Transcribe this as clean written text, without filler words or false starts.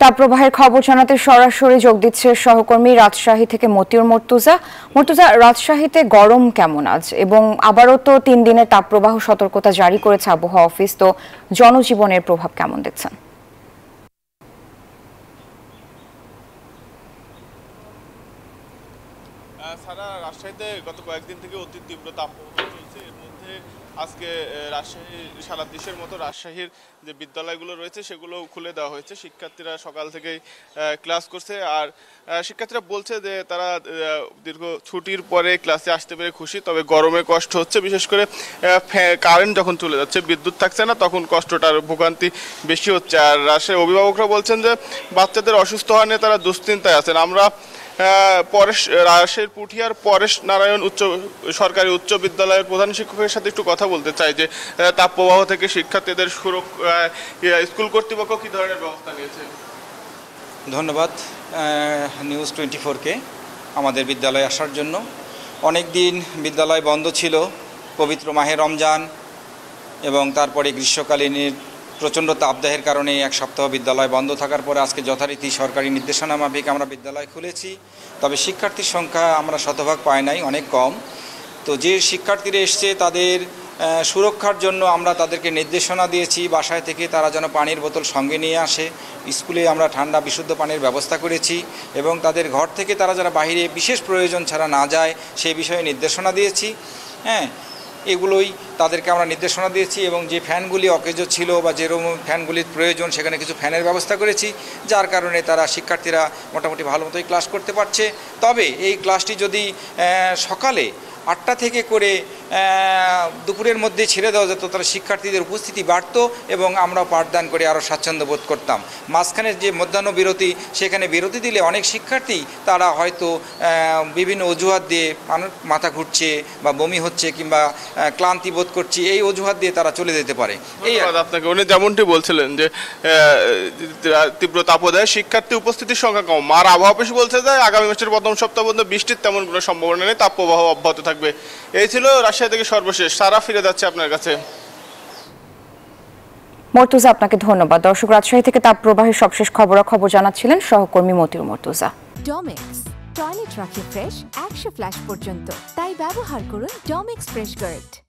তাপপ্রবাহের খবর জানাতে সরাসরি যোগ দিচ্ছে সহকর্মী রাজশাহী থেকে মতিউর মর্তুজা। রাজশাহীতে গরম কেমন আজ, এবং আবারও তো 3 দিনের তাপপ্রবাহ সতর্কতা জারি করেছে আবহাওয়া অফিস, তো জনজীবনের প্রভাব কেমন দেখছেন? সারা রাজশাহীতে গত কয়েকদিন থেকে অতি তীব্র তাপপ্রবাহ চলছে। এর মধ্যে আজকে রাজশাহী সারা দেশের মতো রাজশাহীর যে বিদ্যালয়গুলো রয়েছে সেগুলো খুলে দেওয়া হয়েছে। শিক্ষার্থীরা সকাল থেকেই ক্লাস করছে, আর শিক্ষার্থীরা বলছে যে তারা দীর্ঘ ছুটির পরে ক্লাসে আসতে পেরে খুশি, তবে গরমে কষ্ট হচ্ছে। বিশেষ করে কারেন্ট যখন চলে যাচ্ছে, বিদ্যুৎ থাকছে না, তখন কষ্টটার ভোগান্তি বেশি হচ্ছে। আর রাজশাহীর অভিভাবকরা বলছেন যে বাচ্চাদের অসুস্থ হওয়া নিয়ে তারা দুশ্চিন্তায় আছেন। আমরা রাজশাহীর পুঠিয়ার পরেশ নারায়ণ সরকারি উচ্চ বিদ্যালয়ের প্রধান শিক্ষকের সাথে একটু কথা বলতে চাই যে তাপপ্রবাহ থেকে শিক্ষার্থীদের স্কুল কর্তৃপক্ষ কি ধরনের ব্যবস্থা নিয়েছে। ধন্যবাদ নিউজ 24-কে আমাদের বিদ্যালয়ে আসার জন্য। অনেক দিন বিদ্যালয় বন্ধ ছিল, পবিত্র মাহে রমজান এবং তারপরে গ্রীষ্মকালীনের প্রচণ্ড তাপদাহের কারণে এক সপ্তাহ বিদ্যালয় বন্ধ থাকার পরে আজকে যথারীতি সরকারি নির্দেশনা মাফিক আমরা বিদ্যালয় খুলেছি। তবে শিক্ষার্থীর সংখ্যা আমরা শতভাগ পাই নাই, অনেক কম। তো যে শিক্ষার্থীরা এসছে তাদের সুরক্ষার জন্য আমরা তাদেরকে নির্দেশনা দিয়েছি বাসায় থেকে তারা যেন পানির বোতল সঙ্গে নিয়ে আসে। স্কুলে আমরা ঠান্ডা বিশুদ্ধ পানির ব্যবস্থা করেছি এবং তাদের ঘর থেকে তারা যারা বাইরে বিশেষ প্রয়োজন ছাড়া না যায় সেই বিষয়ে নির্দেশনা দিয়েছি। এগুলোই তাদেরকে আমরা নির্দেশনা দিয়েছি এবং যে ফ্যানগুলি অকেজো ছিল বা যেরকম ফ্যানগুলির প্রয়োজন সেখানে কিছু ফ্যানের ব্যবস্থা করেছি, যার কারণে তারা শিক্ষার্থীরা মোটামুটি ভালো মতোই ক্লাস করতে পারছে। তবে এই ক্লাসটি যদি সকালে 8টা থেকে করে দুপুরের মধ্যে ছেড়ে দেওয়া যেত তাহলে শিক্ষার্থীদের উপস্থিতি বাড়ত এবং আমরা পাঠদান করে আরও স্বাচ্ছন্দ্য বোধ করতাম। মাঝখানের যে মধ্যাহ্ন বিরতি, সেখানে বিরতি দিলে অনেক শিক্ষার্থী তারা হয়তো বিভিন্ন অজুহাত দিয়ে মাথা ঘুরছে বা বমি হচ্ছে কিংবা ক্লান্তি বোধ করছে, এই অজুহাত দিয়ে তারা চলে যেতে পারে। এই আপনাকে উনি যেমনটি বলছিলেন যে তীব্র তাপদাহে শিক্ষার্থী উপস্থিতির সংখ্যা কম, আর আবহাওয়া অফিস বলছে যে আগামী মাসের প্রথম সপ্তাহ পর্যন্ত বৃষ্টির তেমন কোনো সম্ভাবনা নেই, তাপপ্রবাহ অব্যাহত থাকবে। এই ছিল রাজশাহী থেকে সর্বশেষ। সারা ফিরে যাচ্ছে আপনার কাছে। মর্তুজা, আপনাকে ধন্যবাদ। দর্শক, রাজশাহী থেকে তাপপ্রবাহের সবশেষ খবরাখবর জানাচ্ছিলেন সহকর্মী মতিউর মর্তুজা। ডমেক্স টয়লেট রাখে ফ্রেশ 100 ফ্ল্যাশ পর্যন্ত, তাই ব্যবহার করুন ডমেক্স ফ্রেশ গার্ড।